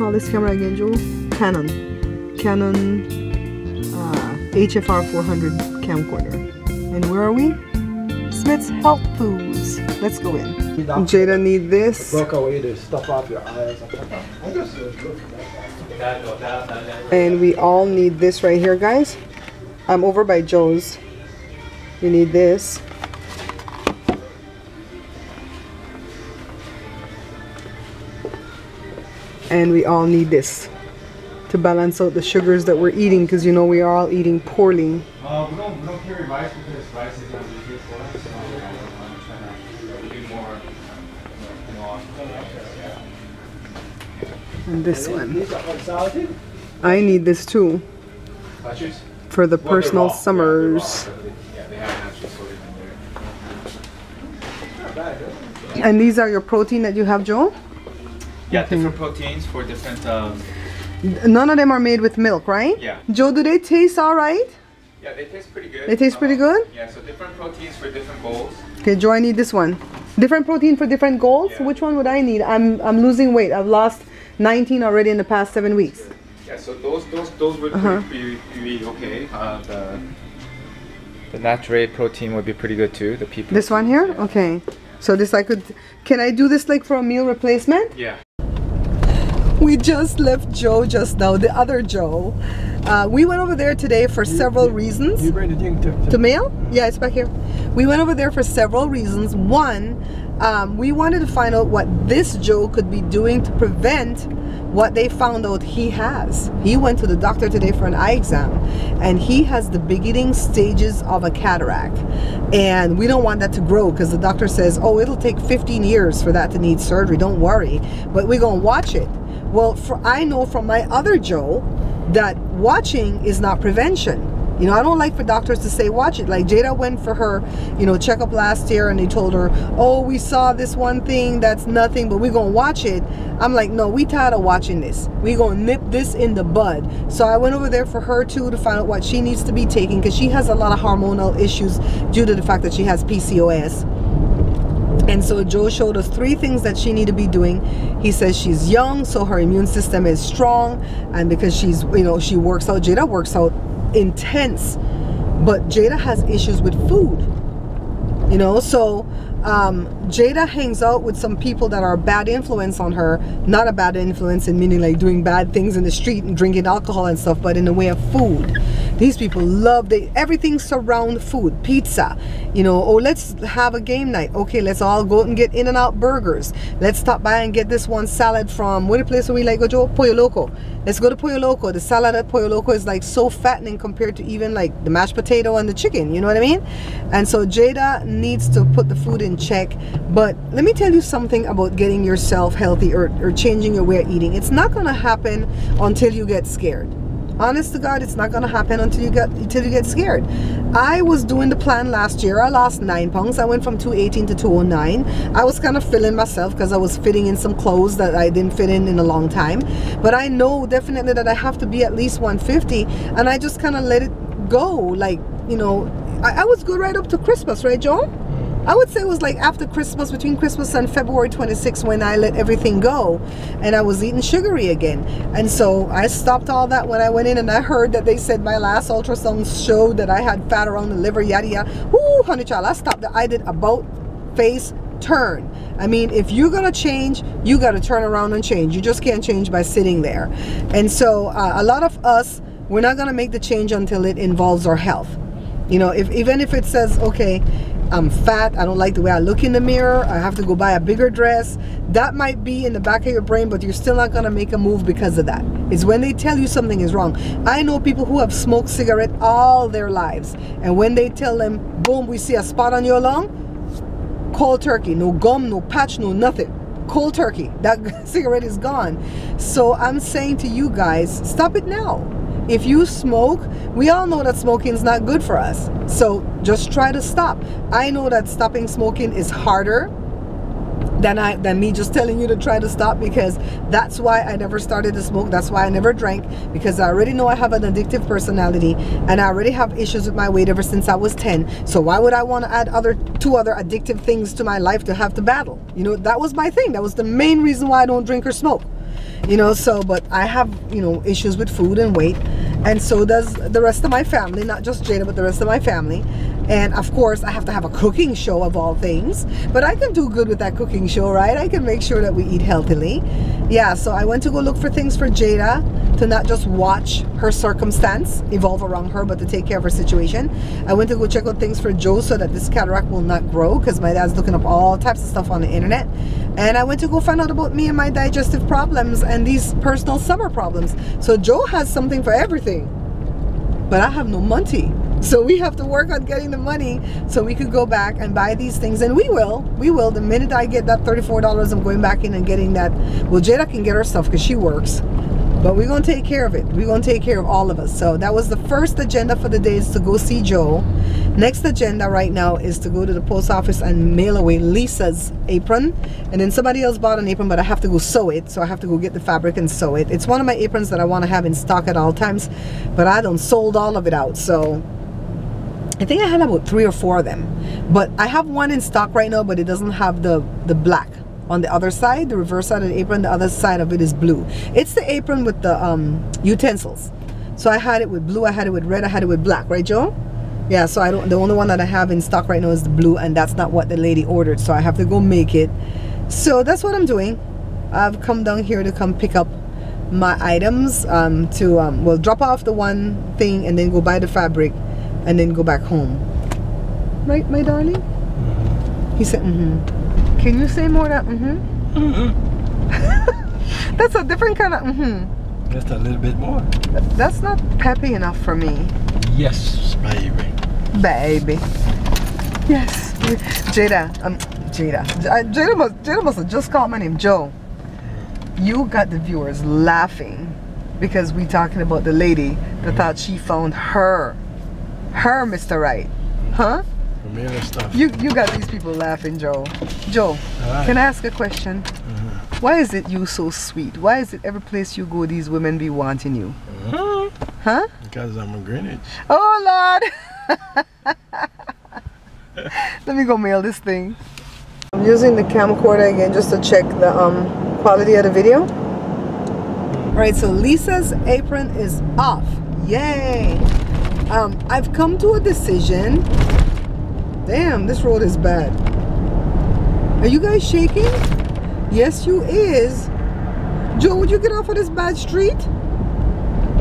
call this camera again, Joe? Canon HFR 400 camcorder. And where are we? Smith's Health Foods. Let's go in. Jada need this. Broke away the stuff off your eyes. And we all need this right here, guys. I'm over by Joe's. You need this. And we all need this to balance out the sugars that we're eating, because you know we are all eating poorly. We don't carry rice because rice is not good for us. So I'm trying to do more. And this one. I need this too. For the personal summers. And these are your protein that you have, Joe? Yeah, different proteins for different... None of them are made with milk, right? Yeah. Joe, do they taste all right? Yeah, they taste pretty good. They taste pretty good? Yeah, so different proteins for different goals. Okay, Joe, I need this one. Different protein for different goals? Yeah. Which one would I need? I'm losing weight. I've lost 19 already in the past 7 weeks. Yeah, so those would be okay. The natural protein would be pretty good too. The pea protein. This one here? Yeah. Okay. So this I could... Can I do this like for a meal replacement? Yeah. We just left Joe just now, the other Joe. We went over there today for several reasons. You bring the thing to mail? Yeah, it's back here. We went over there for several reasons. One, we wanted to find out what this Joe could be doing to prevent what they found out he has. He went to the doctor today for an eye exam, and he has the beginning stages of a cataract. And we don't want that to grow, because the doctor says, oh, it'll take 15 years for that to need surgery. Don't worry. But we're going to watch it. Well, I know from my other Joe that watching is not prevention. You know, I don't like for doctors to say watch it. Like Jada went for her, you know, checkup last year, and they told her, oh, we saw this one thing that's nothing, but we're gonna watch it. I'm like, no, we tired of watching this. We're gonna nip this in the bud. So I went over there for her too to find out what she needs to be taking, because she has a lot of hormonal issues due to the fact that she has PCOS. And so Joe showed us 3 things that she need to be doing. He says she's young, so her immune system is strong, and because she's, you know, she works out. Jada works out intense, but Jada has issues with food, you know. So Jada hangs out with some people that are a bad influence on her. Not a bad influence in meaning like doing bad things in the street and drinking alcohol and stuff, but in the way of food. These people love, everything surround food. Pizza, you know, oh, let's have a game night. Okay, let's all go and get In-N-Out burgers. Let's stop by and get this one salad from, what the place where we like go, Joe? Pollo Loco. Let's go to Pollo Loco. The salad at Pollo Loco is like so fattening compared to even like the mashed potato and the chicken, you know what I mean? And so Jada needs to put the food in check. But let me tell you something about getting yourself healthy or changing your way of eating. It's not going to happen until you get scared. Honest to God, it's not going to happen until you get scared. I was doing the plan last year. I lost 9 pounds. I went from 218 to 209. I was kind of feeling myself because I was fitting in some clothes that I didn't fit in a long time. But I know definitely that I have to be at least 150, and I just kind of let it go. Like, you know, I was good right up to Christmas, right, Joe? I would say it was like after Christmas, between Christmas and February 26th, when I let everything go and I was eating sugary again. And so I stopped all that when I went in, and I heard that they said my last ultrasound showed that I had fat around the liver, yada yada. Woo, honey child, I stopped that. I did about face turn. I mean, if you're gonna change, you gotta turn around and change. You just can't change by sitting there. And so a lot of us, we're not gonna make the change until it involves our health. You know, even if it says, okay, I'm fat, I don't like the way I look in the mirror, I have to go buy a bigger dress. That might be in the back of your brain, but you're still not gonna make a move because of that. It's when they tell you something is wrong. I know people who have smoked cigarette all their lives, and when they tell them, boom, we see a spot on your lung, cold turkey, no gum, no patch, no nothing. Cold turkey, that cigarette is gone. So I'm saying to you guys, stop it now. If you smoke, we all know that smoking is not good for us. So just try to stop. I know that stopping smoking is harder than me just telling you to try to stop, because that's why I never started to smoke. That's why I never drank, because I already know I have an addictive personality, and I already have issues with my weight ever since I was 10. So why would I want to add two other addictive things to my life to have to battle? You know, that was my thing. That was the main reason why I don't drink or smoke. you know. So but I have, you know, issues with food and weight, and so does the rest of my family, not just Jada but the rest of my family. And of course I have to have a cooking show of all things, but I can do good with that cooking show, right? I can make sure that we eat healthily. Yeah, so I went to go look for things for Jada, to not just watch her circumstance evolve around her, but to take care of her situation. I went to go check out things for Joe so that this cataract will not grow, because my dad's looking up all types of stuff on the internet. And I went to go find out about me and my digestive problems and these personal summer problems. So Joe has something for everything, but I have no money. So we have to work on getting the money so we could go back and buy these things. And we will. The minute I get that $34, I'm going back in and getting that. Well, Jada can get her stuff because she works. But we're going to take care of it. We're going to take care of all of us. So that was the first agenda for the day, is to go see Joe. Next agenda right now is to go to the post office and mail away Lisa's apron. And then somebody else bought an apron, but I have to go sew it. So I have to go get the fabric and sew it. It's one of my aprons that I want to have in stock at all times, but I done sold all of it out. So I think I had about 3 or 4 of them. But I have one in stock right now, but it doesn't have the black. On the other side, the reverse side of the apron, the other side of it is blue. It's the apron with the utensils. So I had it with blue, I had it with red, I had it with black, right, Joe? Yeah, so the only one that I have in stock right now is the blue, and that's not what the lady ordered, so I have to go make it. So that's what I'm doing. I've come down here to come pick up my items, well, drop off the one thing and then go buy the fabric and then go back home. Right, my darling? He said, mm-hmm. Can you say more than mm-hmm? That's a different kind of mm-hmm. Just a little bit more. That's not peppy enough for me. Yes, baby. Baby. Yes. Jada. Jada must have just called my name, Joe. You got the viewers laughing because we talking about the lady that thought she found her Mr. Right. Huh? Stuff. You got these people laughing, Joe. Joe, right. Can I ask a question? Why is it you so sweet? Why is it every place you go these women be wanting you? Huh? Because I'm a Greenwich. Oh Lord! Let me go mail this thing. I'm using the camcorder again just to check the quality of the video. Alright, so Lisa's apron is off. Yay! I've come to a decision. Damn, this road is bad. Are you guys shaking? Yes, you is. Joe, would you get off of this bad street?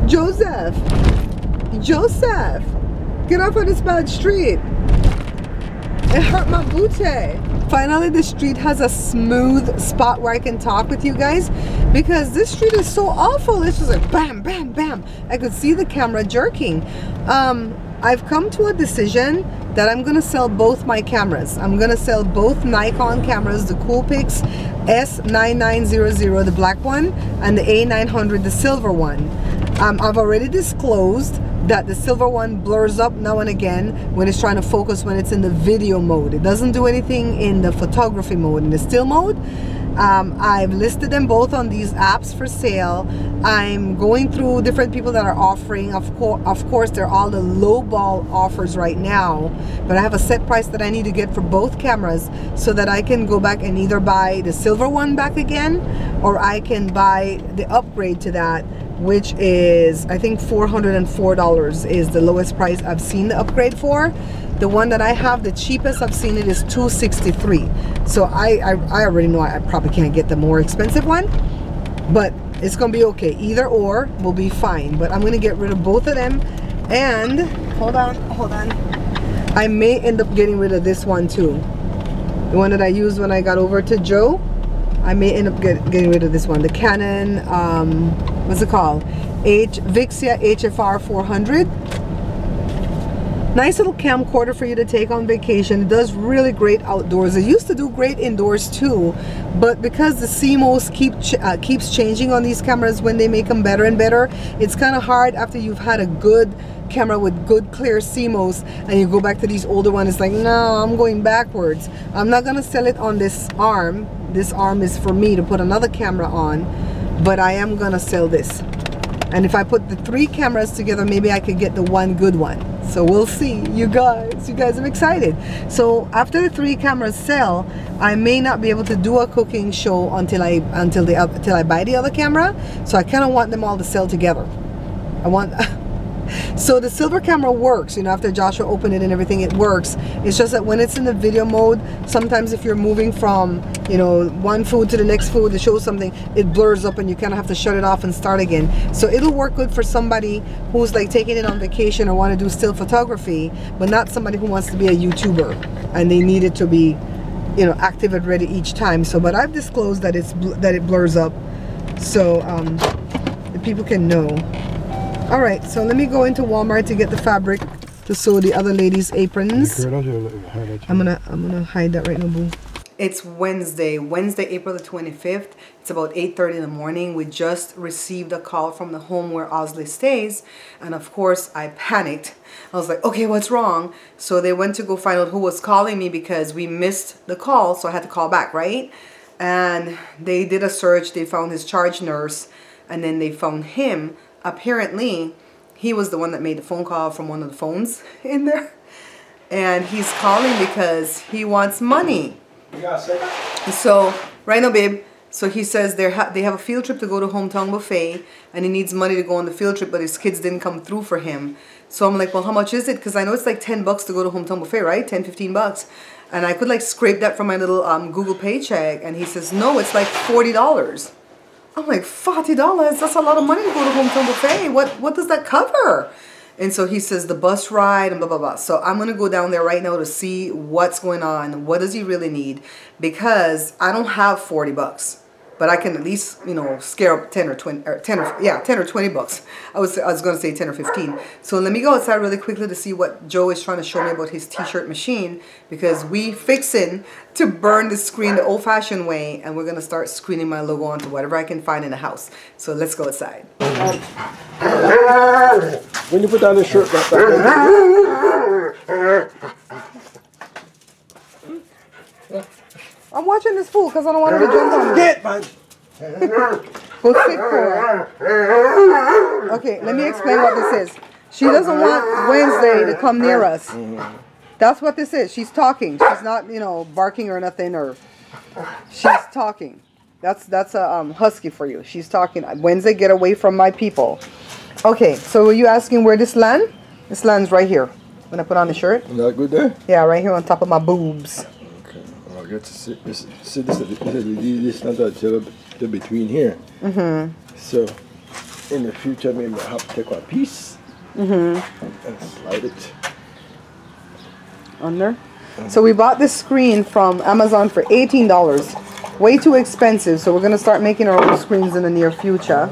Joseph, get off of this bad street. It hurt my booty. Finally, the street has a smooth spot where I can talk with you guys, because this street is so awful. It's just like bam, bam, bam. I could see the camera jerking. I've come to a decision that I'm gonna sell both my cameras. I'm gonna sell both Nikon cameras, the Coolpix S9900, the black one, and the A900, the silver one. I've already disclosed that the silver one blurs up now and again when it's trying to focus when it's in the video mode. It doesn't do anything in the photography mode. In the still mode, I've listed them both on these apps for sale. I'm going through different people that are offering. Of course, they're all the lowball offers right now, but I have a set price that I need to get for both cameras so that I can go back and either buy the silver one back again, or I can buy the upgrade to that, which is, I think, $404 is the lowest price I've seen the upgrade for. The one that I have, the cheapest I've seen it is $263. So I already know I probably can't get the more expensive one, but it's gonna be okay. Either or will be fine. But I'm gonna get rid of both of them. And hold on. I may end up getting rid of this one too. The one that I used when I got over to Joe. I may end up getting rid of this one. The Canon, what's it called? Vixia HFR 400. Nice little camcorder for you to take on vacation. It does really great outdoors. It used to do great indoors too, but because the CMOS keeps changing on these cameras when they make them better and better, it's kind of hard after you've had a good camera with good clear CMOS and you go back to these older ones. It's like, no, I'm going backwards. I'm not gonna sell it on this arm. This arm is for me to put another camera on, but I am gonna sell this. And if I put the 3 cameras together, maybe I could get the one good one. So we'll see. You guys are excited. So after the 3 cameras sell, I may not be able to do a cooking show until I buy the other camera. So I kind of want them all to sell together. I want so the silver camera works, you know, after Joshua opened it and everything, it works. It's just that when it's in the video mode, sometimes if you're moving from, you know, one food to the next food to show something, it blurs up and you kind of have to shut it off and start again. So it'll work good for somebody who's like taking it on vacation or want to do still photography, but not somebody who wants to be a YouTuber and they need it to be, you know, active and ready each time. So, but I've disclosed that it blurs up, so the people can know. All right, so let me go into Walmart to get the fabric to sew the other ladies' aprons. I'm gonna hide that right now, boo. It's Wednesday, April the 25th. It's about 8:30 in the morning. We just received a call from the home where Osley stays, and of course I panicked. I was like, okay, what's wrong? So they went to go find out who was calling me because we missed the call, so I had to call back, right? And they did a search. They found his charge nurse, and then they found him. Apparently, he was the one that made the phone call from one of the phones in there. And he's calling because he wants money. So, right now, babe, so he says they have a field trip to go to Hometown Buffet, and he needs money to go on the field trip, but his kids didn't come through for him. So I'm like, well, how much is it? Because I know it's like $10 to go to Hometown Buffet, right? 10, 15 bucks. And I could like scrape that from my little Google paycheck. And he says, no, it's like $40. I'm like, $40? That's a lot of money to go to Hometown Buffet. What does that cover? And so he says the bus ride and blah, blah, blah. So I'm going to go down there right now to see what's going on. What does he really need? Because I don't have 40 bucks. But I can at least, you know, scare up 10 or 20 bucks. I was going to say 10 or 15. So let me go outside really quickly to see what Joe is trying to show me about his t-shirt machine, because we fixing to burn the screen the old-fashioned way, and we're going to start screening my logo onto whatever I can find in the house. So let's go outside. When you put on the shirt, I'm watching this fool because I don't want him to jump on me. get man. Go sit, Cora. Okay, let me explain what this is. She doesn't want Wednesday to come near us. That's what this is. She's talking. She's not, you know, barking or nothing, or she's talking. That's a husky for you. She's talking. Wednesday, get away from my people. Okay, so were you asking where this land? This land's right here. When I put on the shirt. Is that good there? Yeah, right here on top of my boobs. Okay. Well, I get to see this the between here. So in the future, maybe I have to take one piece and slide it under. So we bought this screen from Amazon for $18. Way too expensive. So we're gonna start making our own screens in the near future.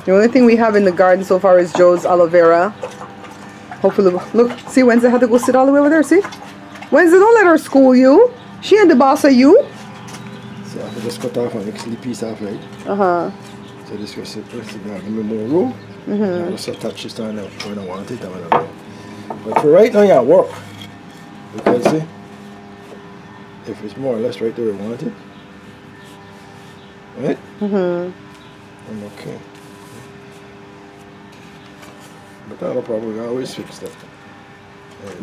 The only thing we have in the garden so far is Joe's aloe vera. Hopefully, look, see, Wednesday had to go sit all the way over there, see? Wednesday, don't let her school you. She ain't the boss of you. So I can just cut off an extra piece off, right? So this goes to give me more room. I'll just attach this down when I want it. But for right now, yeah, work. You can see if it's more or less right there I want it. Right? I'm okay. But not a problem, I always fix that.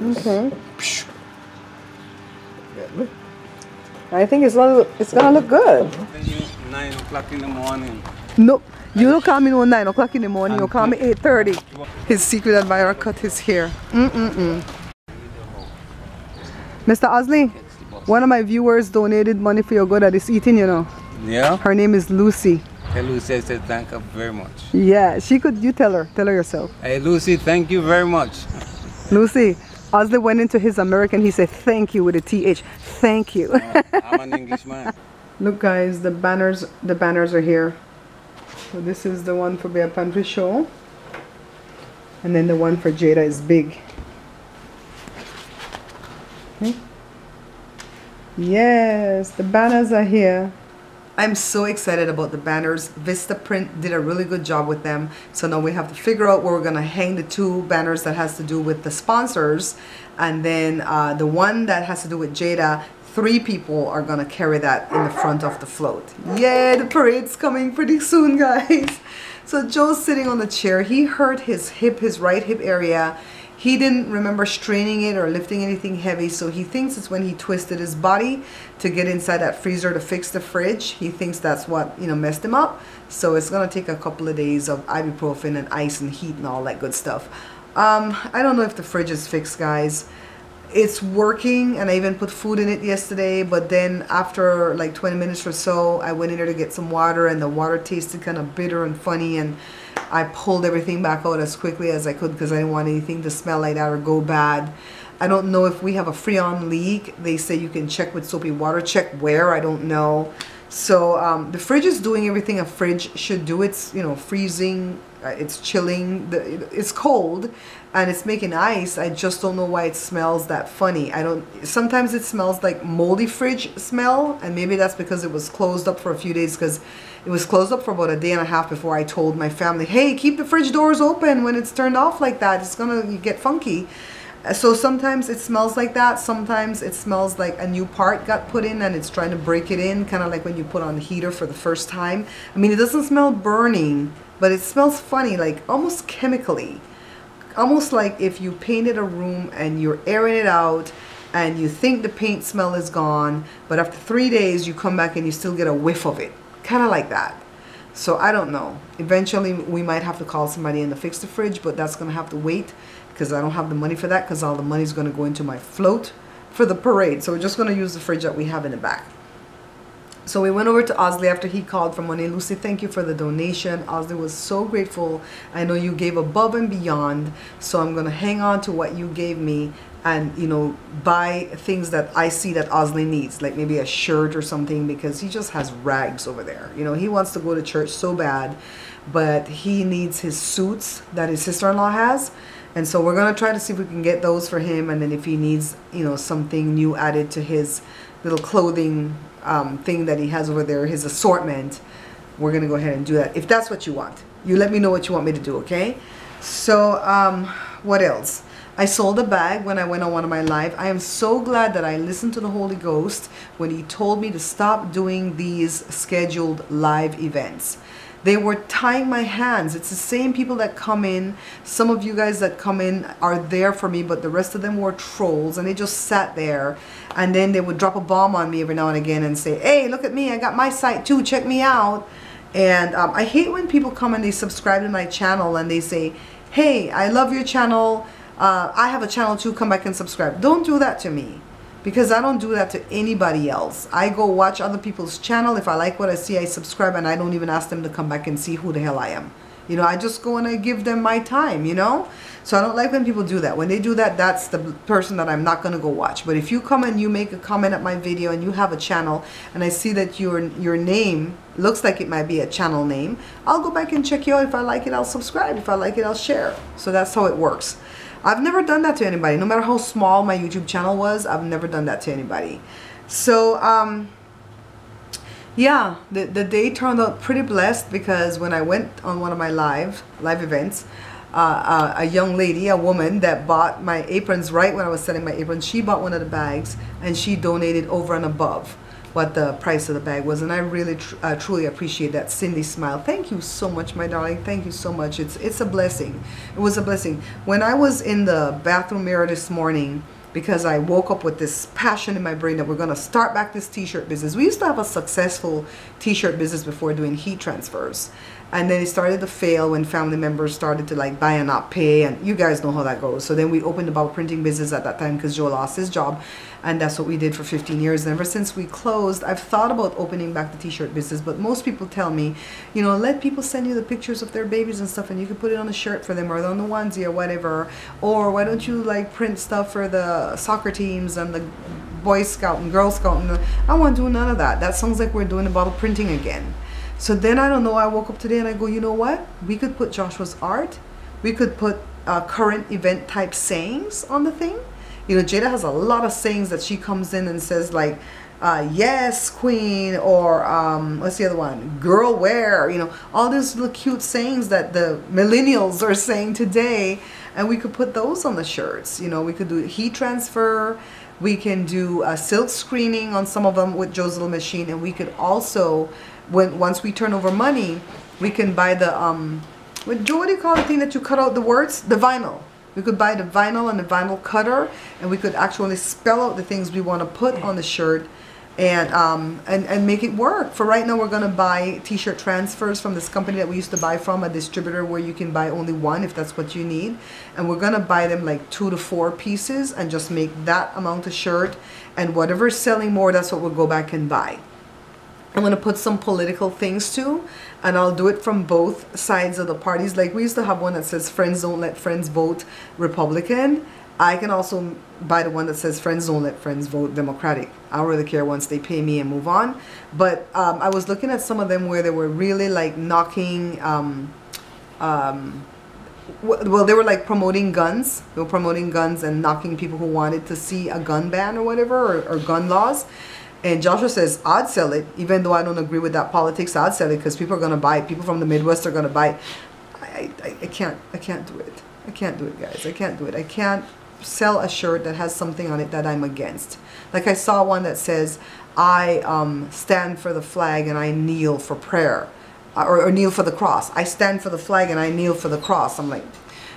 Okay. Get me? I think it's gonna look good. 9 o'clock in the morning. No, you don't call me no 9 o'clock in the morning. You call me 8:30. His secret admirer cut his hair. Mr. Osley, one of my viewers donated money for your good at this eating, you know. Yeah? Her name is Lucy. Hey, Lucy, I said thank you very much. Yeah, she could. You tell her yourself. Hey, Lucy, thank you very much. Lucy, Osley went into his American. He said thank you with a TH. Thank you. I'm an Englishman. Look, guys, the banners are here. So this is the one for Bear Pantry Show, and then the one for Jada is big. Okay. Yes, the banners are here. I'm so excited about the banners. Vistaprint did a really good job with them. So now we have to figure out where we're gonna hang the 2 banners that has to do with the sponsors, and then the one that has to do with Jada. 3 people are gonna carry that in the front of the float. Yeah, the parade's coming pretty soon, guys. So Joe's sitting on the chair. He hurt his hip, his right hip area. He didn't remember straining it or lifting anything heavy, so he thinks it's when he twisted his body to get inside that freezer to fix the fridge. He thinks that's what, you know, messed him up. So it's gonna take a couple of days of ibuprofen and ice and heat and all that good stuff. I don't know if the fridge is fixed, guys. It's working, and I even put food in it yesterday, but then after like 20 minutes or so, I went in there to get some water, and the water tasted kind of bitter and funny, and I pulled everything back out as quickly as I could because I didn't want anything to smell like that or go bad. I don't know if we have a Freon leak. They say you can check with soapy water. Check where, I don't know. So the fridge is doing everything a fridge should do. It's, you know, freezing, it's chilling, it's cold, and it's making ice. I just don't know why it smells that funny. Sometimes it smells like moldy fridge smell, and maybe that's because it was closed up for a few days, because it was closed up for about a day and a half before I told my family, hey, keep the fridge doors open when it's turned off like that. It's gonna get funky. So sometimes it smells like that. Sometimes it smells like a new part got put in and it's trying to break it in, kind of like when you put on the heater for the first time. I mean, it doesn't smell burning, but it smells funny, like almost chemically. Almost like if you painted a room and you're airing it out and you think the paint smell is gone, but after 3 days you come back and you still get a whiff of it. Kind of like that. So I don't know. Eventually we might have to call somebody in to fix the fridge, but that's going to have to wait, because I don't have the money for that, because all the money is going to go into my float for the parade. So we're just going to use the fridge that we have in the back. So we went over to Osley after he called from Money. Lucy, thank you for the donation. Osley was so grateful. I know you gave above and beyond, so I'm going to hang on to what you gave me and, you know, buy things that I see that Osley needs, like maybe a shirt or something, because he just has rags over there. You know, he wants to go to church so bad, but he needs his suits that his sister-in-law has. And so we're going to try to see if we can get those for him. And then if he needs, you know, something new added to his little clothing thing that he has over there, his assortment, we're going to go ahead and do that. If that's what you want, you let me know what you want me to do, okay? So what else? I sold a bag when I went on one of my live. I am so glad that I listened to the Holy Ghost when he told me to stop doing these scheduled live events. They were tying my hands. It's the same people that come in. Some of you guys that come in are there for me, but the rest of them were trolls, and they just sat there, and then they would drop a bomb on me every now and again and say, hey, look at me, I got my site too, check me out. And I hate when people come and they subscribe to my channel and they say, hey, I love your channel, I have a channel too, come back and subscribe. Don't do that to me, because I don't do that to anybody else. I go watch other people's channel. If I like what I see, I subscribe, and I don't even ask them to come back and see who the hell I am. You know, I just go and I give them my time, you know. So I don't like when people do that. When they do that, that's the person that I'm not going to go watch. But if you come and you make a comment at my video and you have a channel, and I see that your name looks like it might be a channel name, I'll go back and check you out. If I like it, I'll subscribe. If I like it, I'll share. So that's how it works. I've never done that to anybody. No matter how small my YouTube channel was, I've never done that to anybody. So, yeah, the day turned out pretty blessed, because when I went on one of my live events, a young lady, a woman that bought my aprons right when I was selling my aprons, she bought one of the bags and she donated over and above what the price of the bag was, and I really truly appreciate that. Cindy Smile, thank you so much, my darling. Thank you so much. It's a blessing. It was a blessing. When I was in the bathroom mirror this morning, because I woke up with this passion in my brain that we're going to start back this t-shirt business. We used to have a successful t-shirt business before doing heat transfers, and then it started to fail when family members started to like buy and not pay, and you guys know how that goes. So then we opened the bubble printing business at that time, because Joe lost his job, and that's what we did for 15 years. And ever since we closed, I've thought about opening back the t-shirt business, but most people tell me, you know, let people send you the pictures of their babies and stuff, and you can put it on a shirt for them, or on the onesie or whatever. Or why don't you like print stuff for the soccer teams and the Boy Scout and Girl Scout? And I want to do none of that. That sounds like we're doing the bottle printing again. So then I don't know, I woke up today and I go, you know what? We could put Joshua's art. We could put current event type sayings on the thing. You know, Jada has a lot of sayings that she comes in and says, like, yes, queen, or what's the other one? Girl, wear, you know, all these little cute sayings that the millennials are saying today. And we could put those on the shirts. You know, we could do heat transfer. We can do a silk screening on some of them with Joe's Little Machine, and we could also, once we turn over money, we can buy the what do you call the thing that you cut out the words? The vinyl. We could buy the vinyl and the vinyl cutter, and we could actually spell out the things we want to put on the shirt, and make it work. For right now, we're gonna buy t-shirt transfers from this company that we used to buy from, a distributor where you can buy only one if that's what you need, and we're gonna buy them like 2 to 4 pieces and just make that amount of shirt, and whatever's selling more, that's what we'll go back and buy. I'm gonna put some political things too, and I'll do it from both sides of the parties. Like we used to have one that says "Friends don't let friends vote Republican." I can also buy the one that says "Friends don't let friends vote Democratic." I don't really care once they pay me and move on. But I was looking at some of them where they were really like knocking, well, they were like promoting guns. They were promoting guns and knocking people who wanted to see a gun ban or whatever, or gun laws. And Joshua says, I'd sell it, even though I don't agree with that politics. I'd sell it because people are going to buy it. People from the Midwest are going to buy it. I can't do it. I can't do it, guys. I can't do it. I can't sell a shirt that has something on it that I'm against. Like I saw one that says, I stand for the flag and I kneel for prayer. Or kneel for the cross. I stand for the flag and I kneel for the cross. I'm like,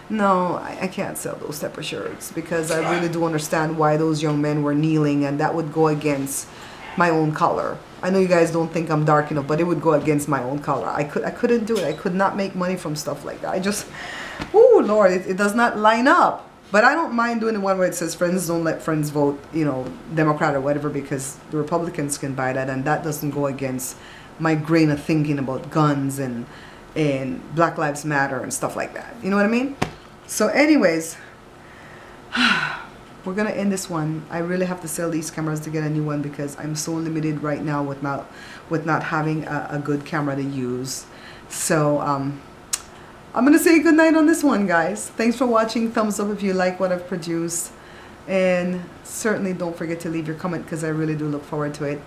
no, I can't sell those type of shirts, because I really do understand why those young men were kneeling, and that would go against my own color. I know you guys don't think I'm dark enough, but it would go against my own color. I couldn't do it. I could not make money from stuff like that. I just, oh Lord, it does not line up. But I don't mind doing the one where it says "Friends don't let friends vote," you know, Democrat or whatever, because the Republicans can buy that, and that doesn't go against my grain of thinking about guns and Black Lives Matter and stuff like that. You know what I mean? So anyways, we're gonna end this one. I really have to sell these cameras to get a new one, because I'm so limited right now with not having a good camera to use. So I'm gonna say good night on this one, guys. Thanks for watching. Thumbs up if you like what I've produced, and certainly don't forget to leave your comment, because I really do look forward to it.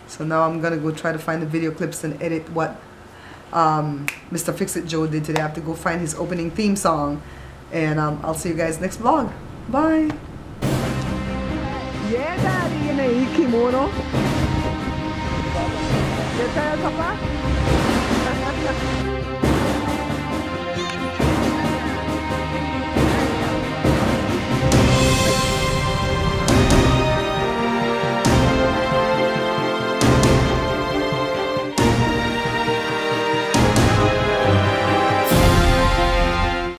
So now I'm gonna go try to find the video clips and edit what Mr. Fix-It Joe did today. I have to go find his opening theme song, and I'll see you guys next vlog. Bye. Yeah, Daddy, in a kimono. ¿Qué tal, papá?